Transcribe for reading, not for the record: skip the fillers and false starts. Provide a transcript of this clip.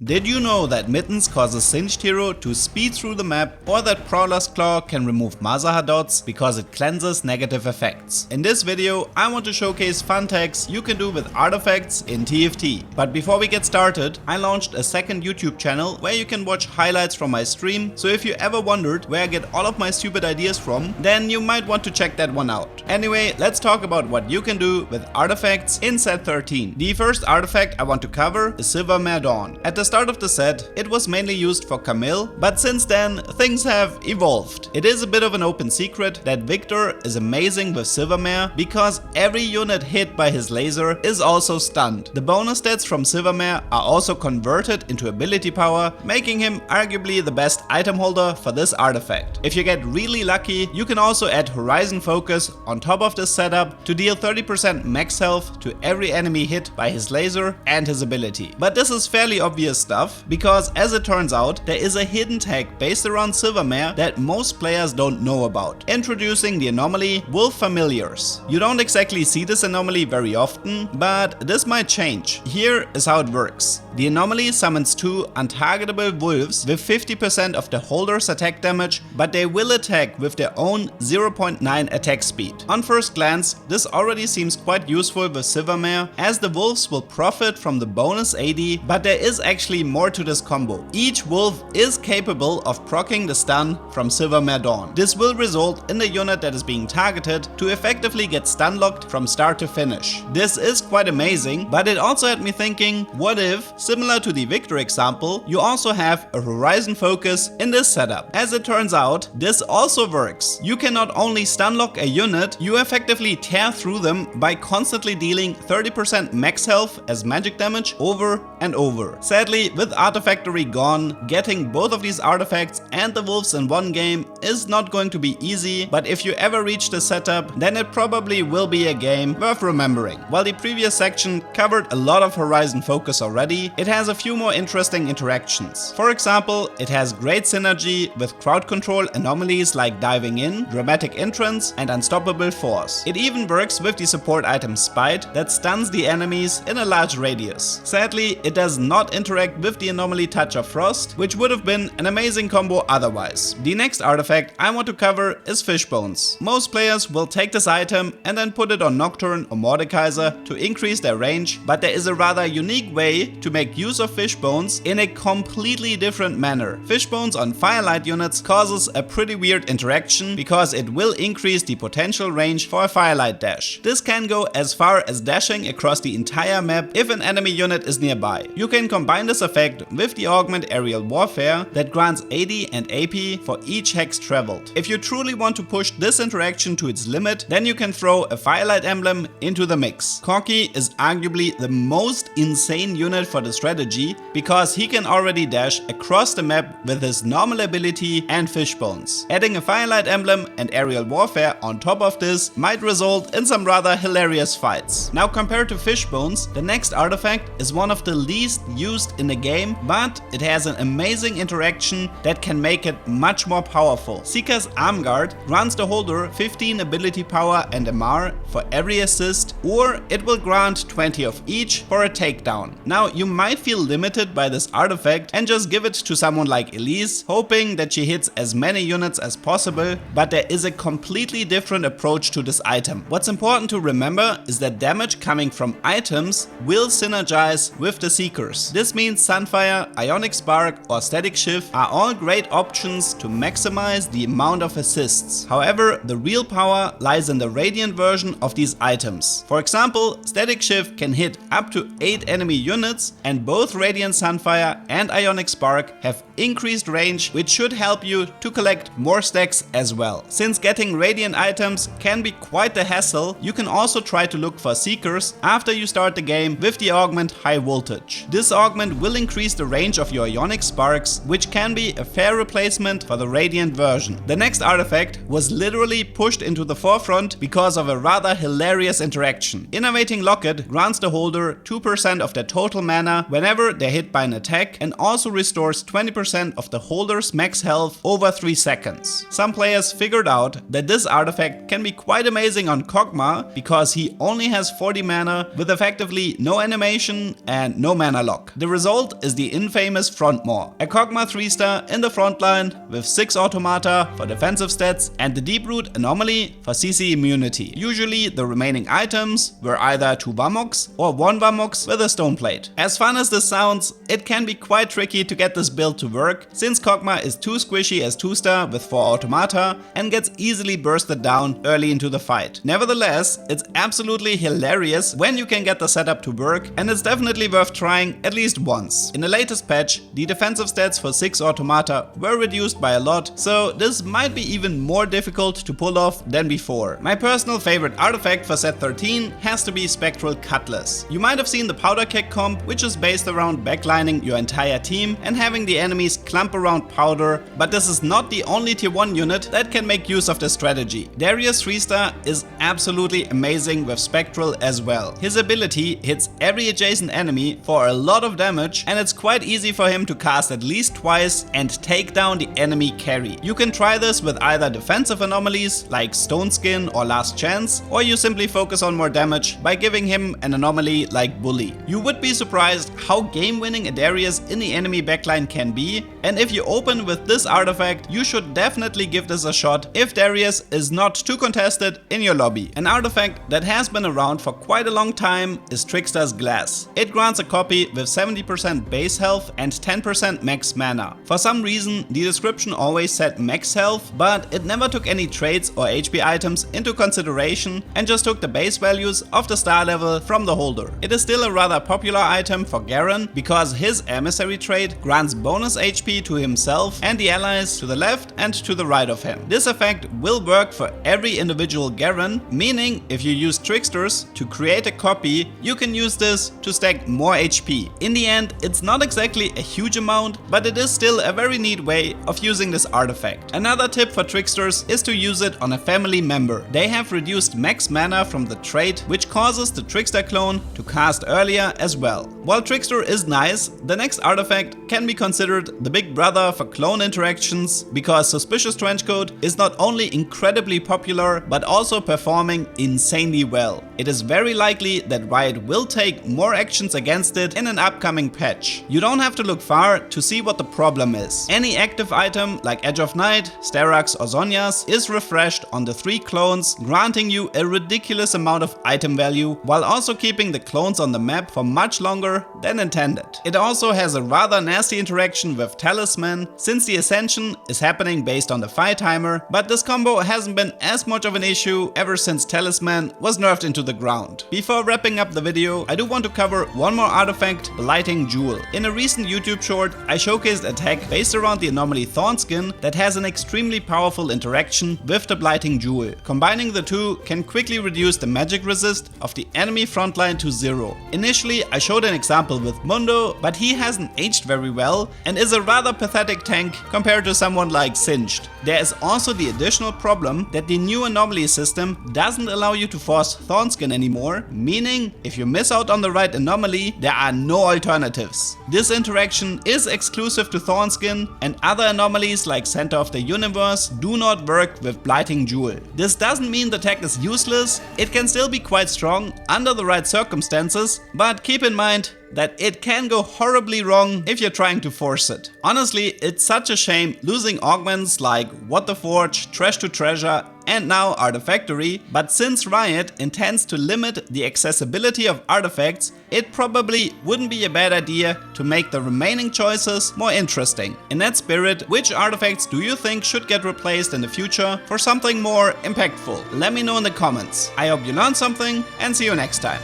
Did you know that Mittens causes Singed Hero to speed through the map, or that Prowler's Claw can remove Mazaha dots because it cleanses negative effects? In this video I want to showcase fun tags you can do with artifacts in TFT. But before we get started, I launched a second YouTube channel where you can watch highlights from my stream, so if you ever wondered where I get all of my stupid ideas from, then you might want to check that one out. Anyway, let's talk about what you can do with artifacts in set 13. The first artifact I want to cover is Silvermare Dawn. At the start of the set, it was mainly used for Camille, but since then things have evolved. It is a bit of an open secret that Victor is amazing with Silvermare because every unit hit by his laser is also stunned. The bonus stats from Silvermare are also converted into ability power, making him arguably the best item holder for this artifact. If you get really lucky, you can also add Horizon Focus on top of this setup to deal 30% max health to every enemy hit by his laser and his ability. But this is fairly obvious stuff, because as it turns out, there is a hidden tag based around Silvermare that most players don't know about. Introducing the anomaly Wolf Familiars. You don't exactly see this anomaly very often, but this might change. Here is how it works. The anomaly summons two untargetable wolves with 50% of the holder's attack damage, but they will attack with their own 0.9 attack speed. On first glance, this already seems quite useful with Silvermare, as the wolves will profit from the bonus AD, but there is actually more to this combo. Each wolf is capable of proccing the stun from Silvermare Dawn. This will result in the unit that is being targeted to effectively get stun locked from start to finish. This is quite amazing, but it also had me thinking, what if, similar to the Victor example, you also have a Horizon Focus in this setup? As it turns out, this also works. You can not only stun lock a unit, you effectively tear through them by constantly dealing 30% max health as magic damage over and over. Sadly, with Artifactory gone, getting both of these artifacts and the wolves in one game is not going to be easy, but if you ever reach the setup, then it probably will be a game worth remembering. While the previous section covered a lot of Horizon Focus already, it has a few more interesting interactions. For example, it has great synergy with crowd control anomalies like Diving In, Dramatic Entrance and Unstoppable Force. It even works with the support item Spite that stuns the enemies in a large radius. Sadly, it does not interact with the anomaly Touch of Frost, which would have been an amazing combo otherwise. The next artifact I want to cover is Fishbones. Most players will take this item and then put it on Nocturne or Mordekaiser to increase their range, but there is a rather unique way to make use of Fishbones in a completely different manner. Fishbones on Firelight units causes a pretty weird interaction because it will increase the potential range for a Firelight dash. This can go as far as dashing across the entire map if an enemy unit is nearby. You can combine this effect with the augment Aerial Warfare that grants AD and AP for each hex traveled. If you truly want to push this interaction to its limit, then you can throw a Firelight emblem into the mix. Corki is arguably the most insane unit for the strategy because he can already dash across the map with his normal ability and Fishbones. Adding a Firelight emblem and Aerial Warfare on top of this might result in some rather hilarious fights. Now, compared to Fishbones, the next artifact is one of the least used in the game, but it has an amazing interaction that can make it much more powerful. Seeker's Arm Guard grants the holder 15 ability power and MR for every assist, or it will grant 20 of each for a takedown. Now, you might feel limited by this artifact and just give it to someone like Elise, hoping that she hits as many units as possible, but there is a completely different approach to this item. What's important to remember is that damage coming from items will synergize with the Seekers. This means Sunfire, Ionic Spark or Static Shift are all great options to maximize the amount of assists. However, the real power lies in the Radiant version of these items. For example, Static Shift can hit up to 8 enemy units, and both Radiant Sunfire and Ionic Spark have increased range, which should help you to collect more stacks as well. Since getting Radiant items can be quite the hassle, you can also try to look for Seekers after you start the game with the augment High Voltage. This augment will increase the range of your Ionic Sparks, which can be a fair replacement for the Radiant version. The next artifact was literally pushed into the forefront because of a rather hilarious interaction. Innovating Locket grants the holder 2% of their total mana whenever they're hit by an attack, and also restores 20% of the holder's max health over 3 seconds. Some players figured out that this artifact can be quite amazing on Kog'Maw because he only has 40 mana with effectively no animation and no mana lock. The result result is the infamous Frontmaw, a Kog'Maw 3-star in the front line with 6 automata for defensive stats and the Deep Root anomaly for CC immunity. Usually the remaining items were either 2 Vamox or 1 Vamox with a stone plate. As fun as this sounds, it can be quite tricky to get this build to work since Kog'Maw is too squishy as 2-star with 4 automata and gets easily bursted down early into the fight. Nevertheless, it's absolutely hilarious when you can get the setup to work, and it's definitely worth trying at least once. In the latest patch, the defensive stats for 6 automata were reduced by a lot, so this might be even more difficult to pull off than before. My personal favorite artifact for set 13 has to be Spectral Cutlass. You might have seen the powder keg comp, which is based around backlining your entire team and having the enemies clump around powder, but this is not the only tier 1 unit that can make use of this strategy. Darius 3-star is absolutely amazing with Spectral as well. His ability hits every adjacent enemy for a lot of damage, and it's quite easy for him to cast at least twice and take down the enemy carry. You can try this with either defensive anomalies like Thorn Skin or Last Chance, or you simply focus on more damage by giving him an anomaly like Bully. You would be surprised how game-winning a Darius in the enemy backline can be, and if you open with this artifact, you should definitely give this a shot if Darius is not too contested in your lobby. An artifact that has been around for quite a long time is Tricksters Glass. It grants a copy with 70% base health and 10% max mana. For some reason, the description always said max health, but it never took any traits or HP items into consideration and just took the base values of the star level from the holder. It is still a rather popular item for Garen because his emissary trait grants bonus HP to himself and the allies to the left and to the right of him. This effect will work for every individual Garen, meaning if you use Tricksters to create a copy, you can use this to stack more HP. In the end, it's not exactly a huge amount, but it is still a very neat way of using this artifact. Another tip for Tricksters is to use it on a family member. They have reduced max mana from the trait, which causes the Trickster clone to cast earlier as well. While Trickster is nice, the next artifact can be considered the big brother for clone interactions because Suspicious Trenchcoat is not only incredibly popular but also performing insanely well. It is very likely that Riot will take more actions against it in an upcoming patch. You don't have to look far to see what the problem is. Any active item like Edge of Night, Steraks or Zhonya's is refreshed on the 3 clones, granting you a ridiculous amount of item value while also keeping the clones on the map for much longer than intended. It also has a rather nasty interaction with Talisman since the Ascension is happening based on the fight timer, but this combo hasn't been as much of an issue ever since Talisman was nerfed into the ground. Before wrapping up the video, I do want to cover one more artifact, Blighting Jewel. In a recent YouTube short, I showcased a tech based around the anomaly Thorn Skin that has an extremely powerful interaction with the Blighting Jewel. Combining the two can quickly reduce the magic resist of the enemy frontline to 0. Initially, I showed an example with Mundo, but he hasn't aged very well and is a rather pathetic tank compared to someone like Singed. There is also the additional problem that the new anomaly system doesn't allow you to force Thorn Skin anymore, meaning if you miss out on the right anomaly, there are no alternatives. This interaction is exclusive to Thorn Skin, and other anomalies like Center of the Universe do not work with Blighting Jewel. This doesn't mean the tech is useless, it can still be quite strong under the right circumstances, but keep in mind that it can go horribly wrong if you're trying to force it. Honestly, it's such a shame losing augments like What the Forge, Trash to Treasure and now Artifactory, but since Riot intends to limit the accessibility of artifacts, it probably wouldn't be a bad idea to make the remaining choices more interesting. In that spirit, which artifacts do you think should get replaced in the future for something more impactful? Let me know in the comments. I hope you learned something and see you next time.